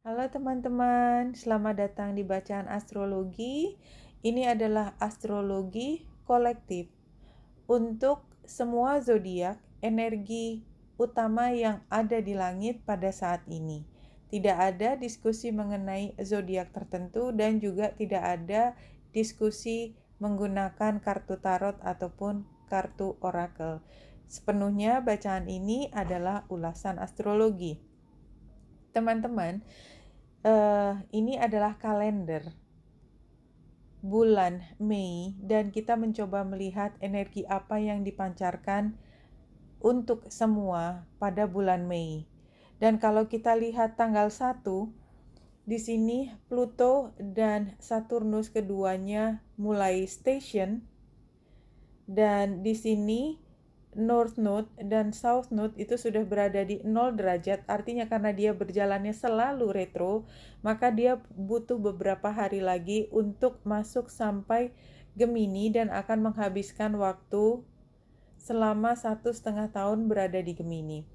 Halo teman-teman, selamat datang di bacaan astrologi. Ini adalah astrologi kolektif untuk semua zodiak, energi utama yang ada di langit pada saat ini. Tidak ada diskusi mengenai zodiak tertentu dan juga tidak ada diskusi menggunakan kartu tarot ataupun kartu orakel. Sepenuhnya bacaan ini adalah ulasan astrologi. Teman-teman, ini adalah kalender bulan Mei dan kita mencoba melihat energi apa yang dipancarkan untuk semua pada bulan Mei. Dan kalau kita lihat tanggal 1, di sini Pluto dan Saturnus keduanya mulai station dan di sini North Node dan South Node itu sudah berada di 0 derajat, artinya karena dia berjalannya selalu retro, maka dia butuh beberapa hari lagi untuk masuk sampai Gemini dan akan menghabiskan waktu selama 1,5 tahun berada di Gemini.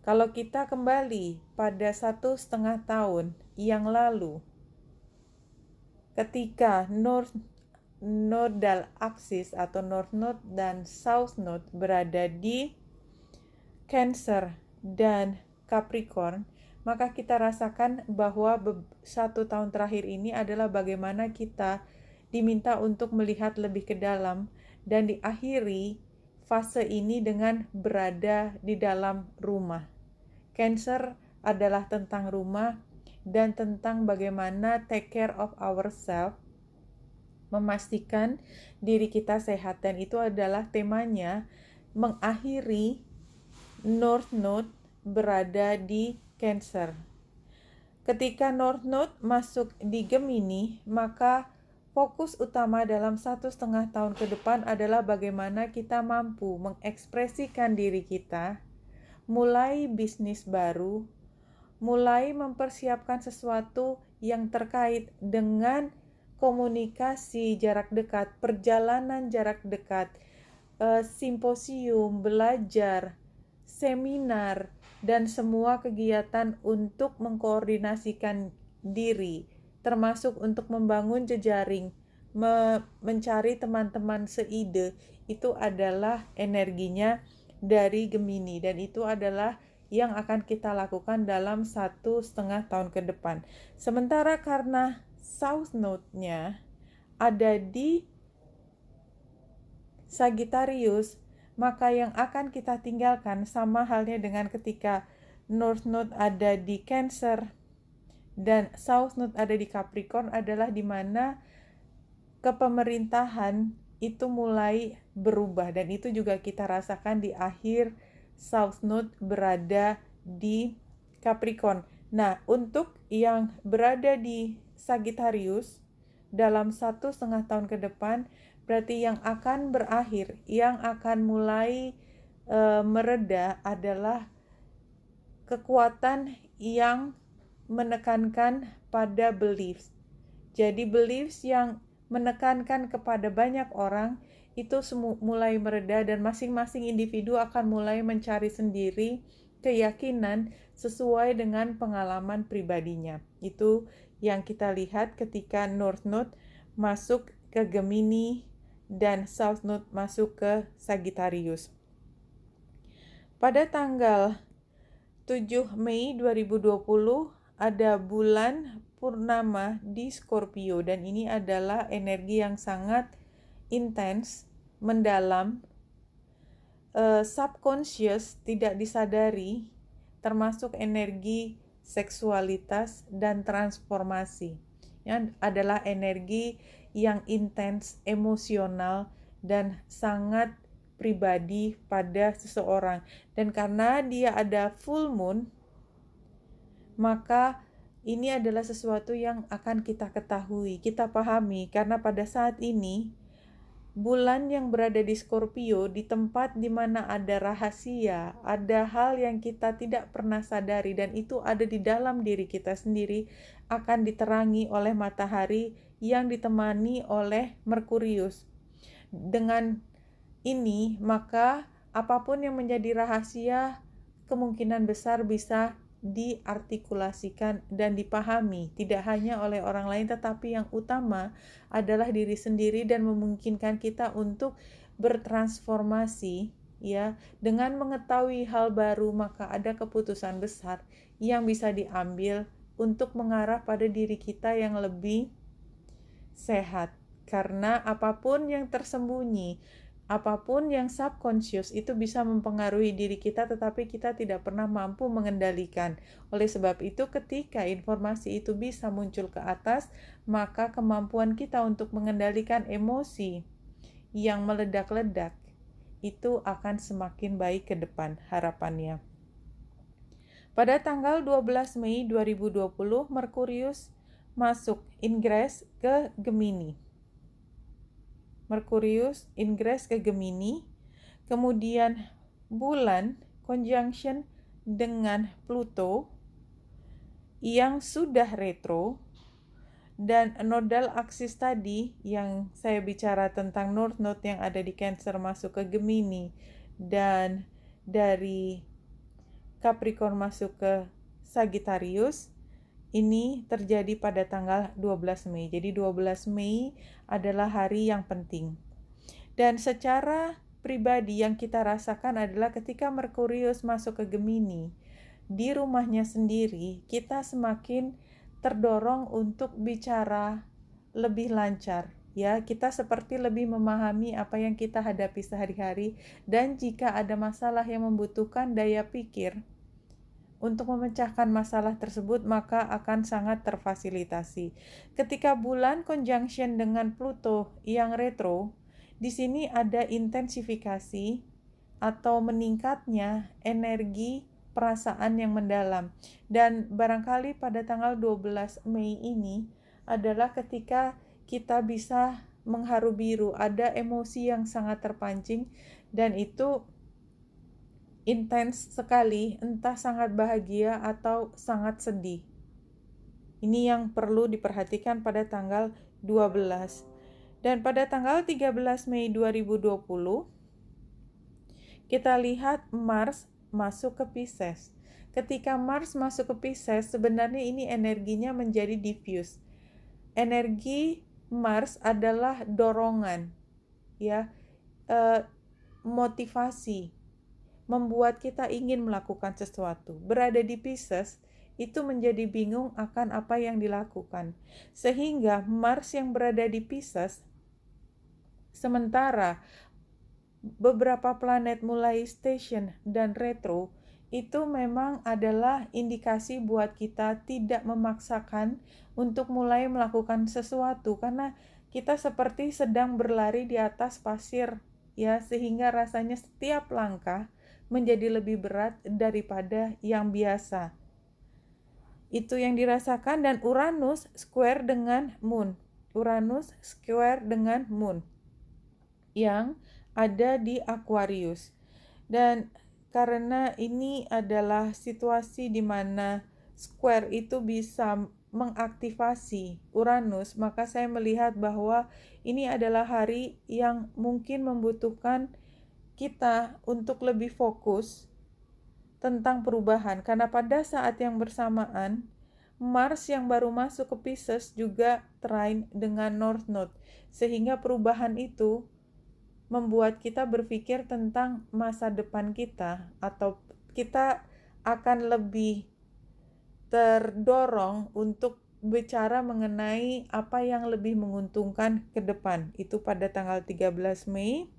Kalau kita kembali pada 1,5 tahun yang lalu, ketika nodal axis atau North Node dan South Node berada di Cancer dan Capricorn, maka kita rasakan bahwa 1 tahun terakhir ini adalah bagaimana kita diminta untuk melihat lebih ke dalam dan diakhiri fase ini dengan berada di dalam rumah. Cancer adalah tentang rumah dan tentang bagaimana take care of ourselves, memastikan diri kita sehat, dan itu adalah temanya mengakhiri North Node berada di Cancer. Ketika North Node masuk di Gemini, maka fokus utama dalam 1,5 tahun ke depan adalah bagaimana kita mampu mengekspresikan diri kita, mulai bisnis baru, mulai mempersiapkan sesuatu yang terkait dengan komunikasi jarak dekat, perjalanan jarak dekat, simposium, belajar, seminar, dan semua kegiatan untuk mengkoordinasikan diri, termasuk untuk membangun jejaring, mencari teman-teman seide, itu adalah energinya dari Gemini, dan itu adalah yang akan kita lakukan dalam 1,5 tahun ke depan. Sementara karena South Node-nya ada di Sagittarius, maka yang akan kita tinggalkan sama halnya dengan ketika North Node ada di Cancer dan South Node ada di Capricorn adalah di mana kepemerintahan itu mulai berubah, dan itu juga kita rasakan di akhir South Node berada di Capricorn. Nah, untuk yang berada di Sagittarius dalam 1,5 tahun ke depan, berarti yang akan berakhir, yang akan mulai mereda adalah kekuatan yang menekankan pada beliefs. Jadi beliefs yang menekankan kepada banyak orang itu mulai mereda, dan masing-masing individu akan mulai mencari sendiri keyakinan sesuai dengan pengalaman pribadinya. Itu yang kita lihat ketika North Node masuk ke Gemini dan South Node masuk ke Sagittarius. Pada tanggal 7 Mei 2020 ada bulan purnama di Scorpio, dan ini adalah energi yang sangat intens, mendalam, subconscious, tidak disadari, termasuk energi seksualitas dan transformasi. Yang adalah energi yang intens, emosional, dan sangat pribadi pada seseorang. Dan karena dia ada full moon, maka ini adalah sesuatu yang akan kita ketahui, kita pahami, karena pada saat ini bulan yang berada di Scorpio, di tempat di mana ada rahasia, ada hal yang kita tidak pernah sadari, dan itu ada di dalam diri kita sendiri, akan diterangi oleh matahari yang ditemani oleh Merkurius. Dengan ini, maka apapun yang menjadi rahasia kemungkinan besar bisa diartikulasikan dan dipahami tidak hanya oleh orang lain, tetapi yang utama adalah diri sendiri dan memungkinkan kita untuk bertransformasi. Ya, dengan mengetahui hal baru, maka ada keputusan besar yang bisa diambil untuk mengarah pada diri kita yang lebih sehat. Karena apapun yang tersembunyi, apapun yang subconscious itu bisa mempengaruhi diri kita, tetapi kita tidak pernah mampu mengendalikan. Oleh sebab itu, ketika informasi itu bisa muncul ke atas, maka kemampuan kita untuk mengendalikan emosi yang meledak-ledak itu akan semakin baik ke depan harapannya. Pada tanggal 12 Mei 2020, Merkurius masuk ingress ke Gemini. Merkurius ingress ke Gemini, kemudian bulan conjunction dengan Pluto yang sudah retro, dan nodal aksis tadi yang saya bicara tentang North Node yang ada di Cancer masuk ke Gemini, dan dari Capricorn masuk ke Sagittarius, ini terjadi pada tanggal 12 Mei. Jadi 12 Mei adalah hari yang penting. Dan secara pribadi yang kita rasakan adalah ketika Merkurius masuk ke Gemini, di rumahnya sendiri, kita semakin terdorong untuk bicara lebih lancar. Ya, kita seperti lebih memahami apa yang kita hadapi sehari-hari, dan jika ada masalah yang membutuhkan daya pikir untuk memecahkan masalah tersebut, maka akan sangat terfasilitasi. Ketika bulan conjunction dengan Pluto yang retro, di sini ada intensifikasi atau meningkatnya energi perasaan yang mendalam. Dan barangkali pada tanggal 12 Mei ini adalah ketika kita bisa mengharu biru, ada emosi yang sangat terpancing, dan itu intens sekali, entah sangat bahagia atau sangat sedih. Ini yang perlu diperhatikan pada tanggal 12. Dan pada tanggal 13 Mei 2020, kita lihat Mars masuk ke Pisces. Ketika Mars masuk ke Pisces, sebenarnya ini energinya menjadi diffuse. Energi Mars adalah dorongan, ya, motivasi, membuat kita ingin melakukan sesuatu. Berada di Pisces itu menjadi bingung akan apa yang dilakukan. Sehingga Mars yang berada di Pisces, sementara beberapa planet mulai station dan retro, itu memang adalah indikasi buat kita tidak memaksakan untuk mulai melakukan sesuatu, karena kita seperti sedang berlari di atas pasir, ya, sehingga rasanya setiap langkah menjadi lebih berat daripada yang biasa. Itu yang dirasakan. Dan Uranus square dengan Moon. Uranus square dengan Moon yang ada di Aquarius. Dan karena ini adalah situasi di mana square itu bisa mengaktifasi Uranus, maka saya melihat bahwa ini adalah hari yang mungkin membutuhkan kita untuk lebih fokus tentang perubahan, karena pada saat yang bersamaan Mars yang baru masuk ke Pisces juga trine dengan North Node, sehingga perubahan itu membuat kita berpikir tentang masa depan kita, atau kita akan lebih terdorong untuk bicara mengenai apa yang lebih menguntungkan ke depan. Itu pada tanggal 13 Mei.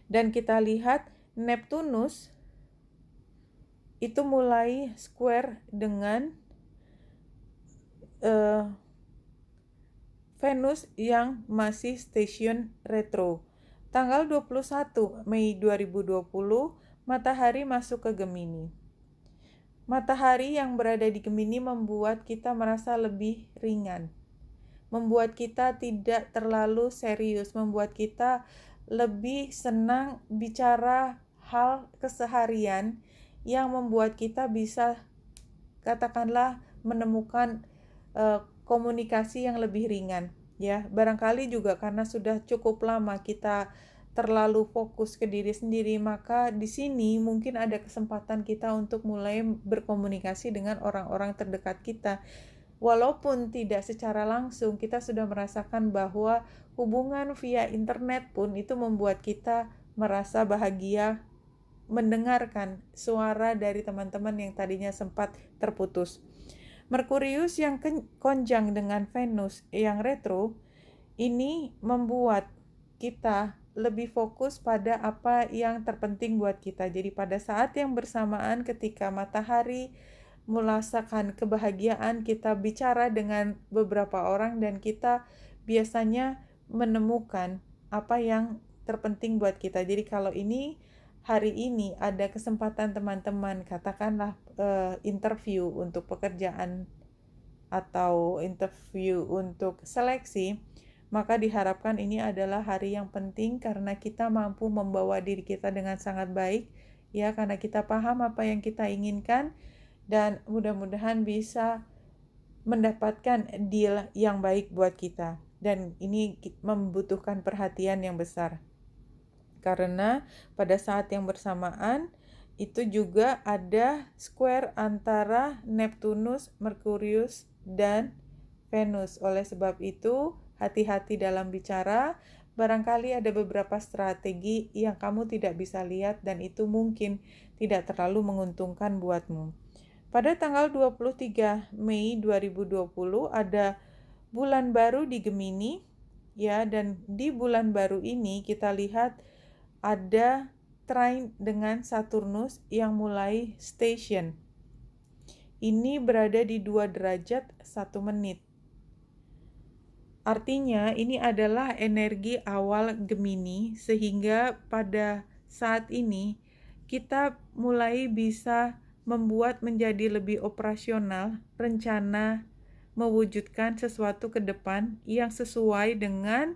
Dan kita lihat Neptunus itu mulai square dengan Venus yang masih station retro. Tanggal 21 Mei 2020, matahari masuk ke Gemini. Matahari yang berada di Gemini membuat kita merasa lebih ringan, membuat kita tidak terlalu serius, membuat kita lebih senang bicara hal keseharian yang membuat kita bisa, katakanlah, menemukan komunikasi yang lebih ringan, ya. Barangkali juga karena sudah cukup lama kita terlalu fokus ke diri sendiri, maka di sini mungkin ada kesempatan kita untuk mulai berkomunikasi dengan orang-orang terdekat kita. Walaupun tidak secara langsung, kita sudah merasakan bahwa hubungan via internet pun itu membuat kita merasa bahagia mendengarkan suara dari teman-teman yang tadinya sempat terputus. Merkurius yang konjang dengan Venus yang retro ini membuat kita lebih fokus pada apa yang terpenting buat kita. Jadi pada saat yang bersamaan ketika matahari merasakan kebahagiaan, kita bicara dengan beberapa orang dan kita biasanya menemukan apa yang terpenting buat kita. Jadi kalau hari ini ada kesempatan teman-teman, katakanlah interview untuk pekerjaan atau interview untuk seleksi, maka diharapkan ini adalah hari yang penting karena kita mampu membawa diri kita dengan sangat baik, ya, karena kita paham apa yang kita inginkan dan mudah-mudahan bisa mendapatkan deal yang baik buat kita. Dan ini membutuhkan perhatian yang besar. Karena pada saat yang bersamaan itu juga ada square antara Neptunus, Merkurius, dan Venus. Oleh sebab itu, hati-hati dalam bicara. Barangkali ada beberapa strategi yang kamu tidak bisa lihat dan itu mungkin tidak terlalu menguntungkan buatmu. Pada tanggal 23 Mei 2020 ada bulan baru di Gemini, ya, dan di bulan baru ini kita lihat ada trine dengan Saturnus yang mulai station. Ini berada di 2 derajat 1 menit. Artinya ini adalah energi awal Gemini, sehingga pada saat ini kita mulai bisa membuat menjadi lebih operasional rencana mewujudkan sesuatu ke depan yang sesuai dengan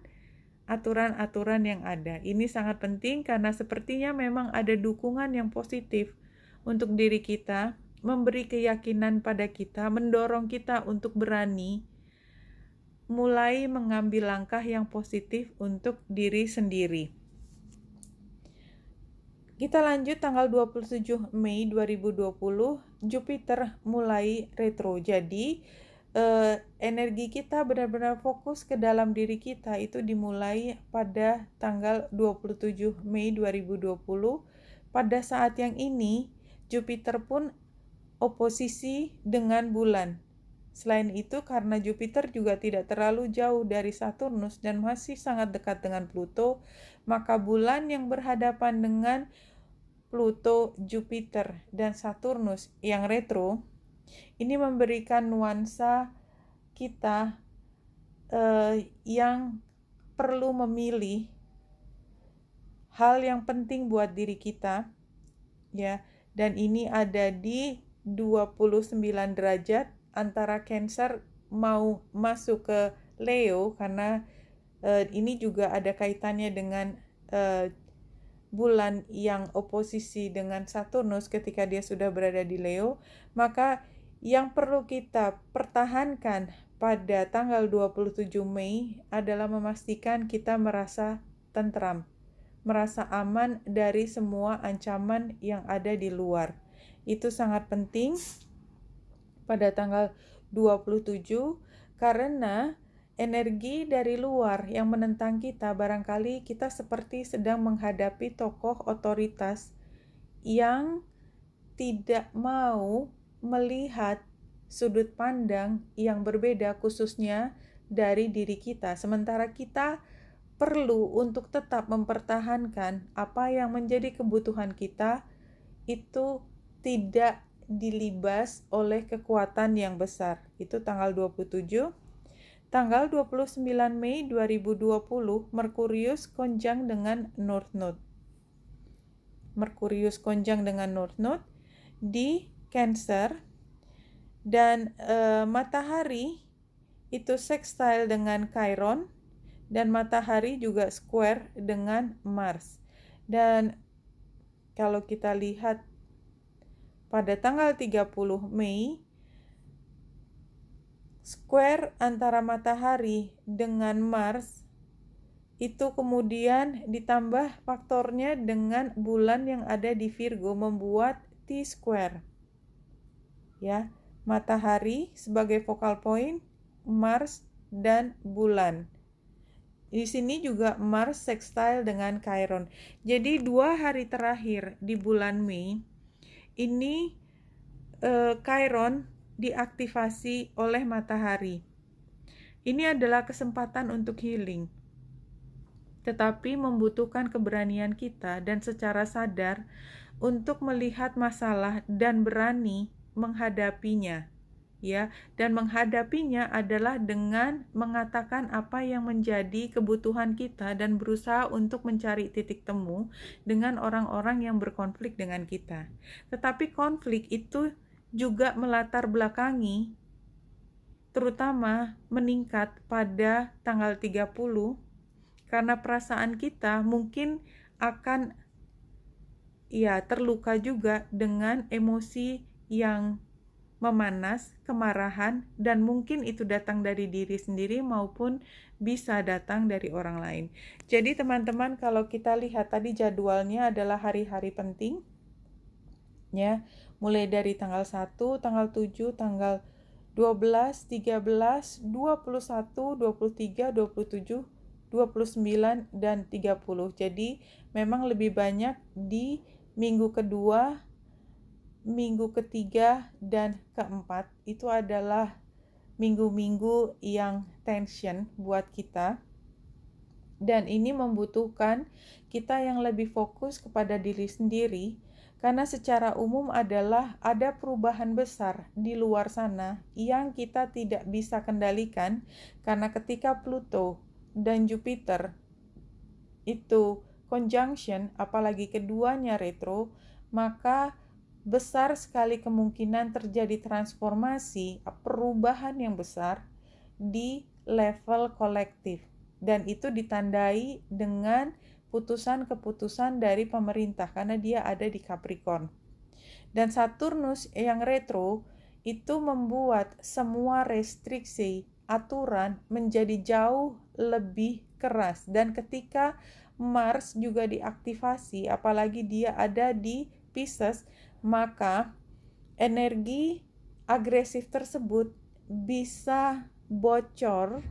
aturan-aturan yang ada. Ini sangat penting karena sepertinya memang ada dukungan yang positif untuk diri kita, memberi keyakinan pada kita, mendorong kita untuk berani mulai mengambil langkah yang positif untuk diri sendiri. Kita lanjut tanggal 27 Mei 2020, Jupiter mulai retro. Jadi energi kita benar-benar fokus ke dalam diri kita itu dimulai pada tanggal 27 Mei 2020. Pada saat yang ini, Jupiter pun oposisi dengan bulan. Selain itu, karena Jupiter juga tidak terlalu jauh dari Saturnus dan masih sangat dekat dengan Pluto, maka bulan yang berhadapan dengan Pluto, Jupiter, dan Saturnus yang retro, ini memberikan nuansa kita yang perlu memilih hal yang penting buat diri kita, ya, dan ini ada di 29 derajat antara Cancer mau masuk ke Leo karena ini juga ada kaitannya dengan bulan yang oposisi dengan Saturnus ketika dia sudah berada di Leo. Maka yang perlu kita pertahankan pada tanggal 27 Mei adalah memastikan kita merasa tentram, merasa aman dari semua ancaman yang ada di luar. Itu sangat penting pada tanggal 27 karena energi dari luar yang menentang kita, barangkali kita seperti sedang menghadapi tokoh otoritas yang tidak mau melihat sudut pandang yang berbeda khususnya dari diri kita. Sementara kita perlu untuk tetap mempertahankan apa yang menjadi kebutuhan kita itu tidak dilibas oleh kekuatan yang besar. Itu tanggal 27. Tanggal 29 Mei 2020, Merkurius konjang dengan North Node. Merkurius konjang dengan North Node di Cancer dan matahari itu sextile dengan Chiron dan matahari juga square dengan Mars. Dan kalau kita lihat pada tanggal 30 Mei, square antara matahari dengan Mars itu kemudian ditambah faktornya dengan bulan yang ada di Virgo membuat T-square. Ya, matahari sebagai focal point, Mars dan bulan. Di sini juga Mars sextile dengan Chiron. Jadi 2 hari terakhir di bulan Mei ini Chiron diaktifasi oleh matahari. Ini adalah kesempatan untuk healing, tetapi membutuhkan keberanian kita dan secara sadar untuk melihat masalah dan berani menghadapinya. Ya, dan menghadapinya adalah dengan mengatakan apa yang menjadi kebutuhan kita dan berusaha untuk mencari titik temu dengan orang-orang yang berkonflik dengan kita. Tetapi konflik itu juga melatar belakangi, terutama meningkat pada tanggal 30, karena perasaan kita mungkin akan terluka juga dengan emosi yang memanas, kemarahan, dan mungkin itu datang dari diri sendiri maupun bisa datang dari orang lain. Jadi teman-teman, kalau kita lihat tadi jadwalnya adalah hari-hari penting, ya, mulai dari tanggal 1, tanggal 7, tanggal 12, 13, 21, 23, 27, 29, dan 30. Jadi memang lebih banyak di minggu kedua, minggu ketiga, dan keempat. Itu adalah minggu-minggu yang tension buat kita. Dan ini membutuhkan kita yang lebih fokus kepada diri sendiri, karena secara umum adalah ada perubahan besar di luar sana yang kita tidak bisa kendalikan, karena ketika Pluto dan Jupiter itu conjunction, apalagi keduanya retro, maka besar sekali kemungkinan terjadi transformasi, perubahan yang besar di level kolektif. Dan itu ditandai dengan keputusan dari pemerintah karena dia ada di Capricorn. Dan Saturnus yang retro itu membuat semua restriksi, aturan menjadi jauh lebih keras. Dan ketika Mars juga diaktifasi, apalagi dia ada di Pisces, maka energi agresif tersebut bisa bocor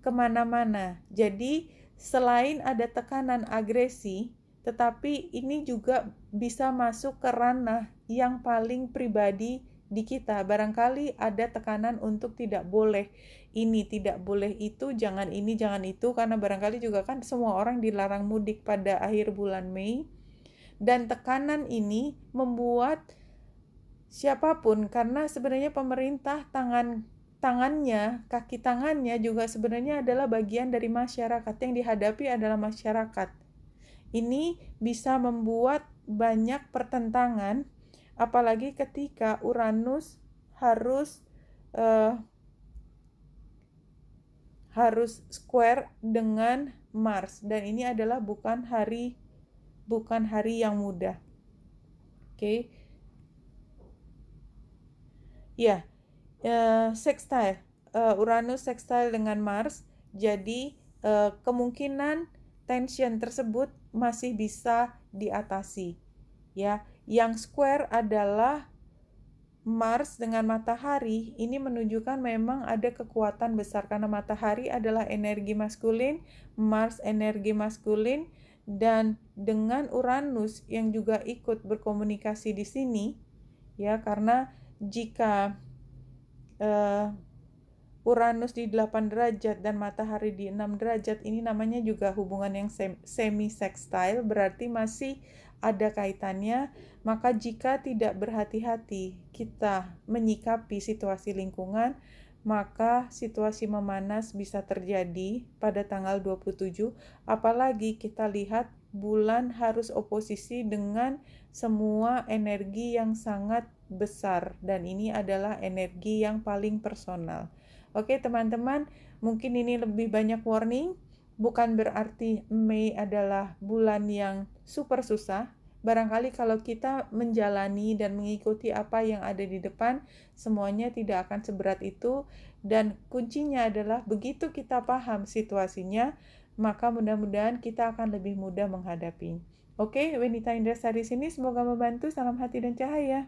kemana-mana. Jadi selain ada tekanan agresi, tetapi ini juga bisa masuk ke ranah yang paling pribadi di kita. Barangkali ada tekanan untuk tidak boleh ini, tidak boleh itu, jangan ini, jangan itu, karena barangkali juga kan semua orang dilarang mudik pada akhir bulan Mei. Dan tekanan ini membuat siapapun, karena sebenarnya pemerintah tangannya, kaki tangannya juga sebenarnya adalah bagian dari masyarakat. Yang dihadapi adalah masyarakat. Ini bisa membuat banyak pertentangan, apalagi ketika Uranus harus square dengan Mars, dan ini adalah bukan hari yang mudah. Oke. Ya. Sextile, Uranus sextile dengan Mars, jadi kemungkinan tension tersebut masih bisa diatasi. Ya, yang square adalah Mars dengan matahari. Ini menunjukkan memang ada kekuatan besar karena matahari adalah energi maskulin, Mars energi maskulin, dan dengan Uranus yang juga ikut berkomunikasi di sini, ya, karena jika Uranus di 8 derajat dan matahari di 6 derajat, ini namanya juga hubungan yang semi-sextile, berarti masih ada kaitannya. Maka jika tidak berhati-hati kita menyikapi situasi lingkungan, maka situasi memanas bisa terjadi pada tanggal 27, apalagi kita lihat bulan harus oposisi dengan semua energi yang sangat besar, dan ini adalah energi yang paling personal. Oke teman-teman, mungkin ini lebih banyak warning, bukan berarti Mei adalah bulan yang super susah, barangkali kalau kita menjalani dan mengikuti apa yang ada di depan, semuanya tidak akan seberat itu. Dan kuncinya adalah begitu kita paham situasinya, maka mudah-mudahan kita akan lebih mudah menghadapi. Oke, Wenita Indrasari sini, semoga membantu. Salam hati dan cahaya.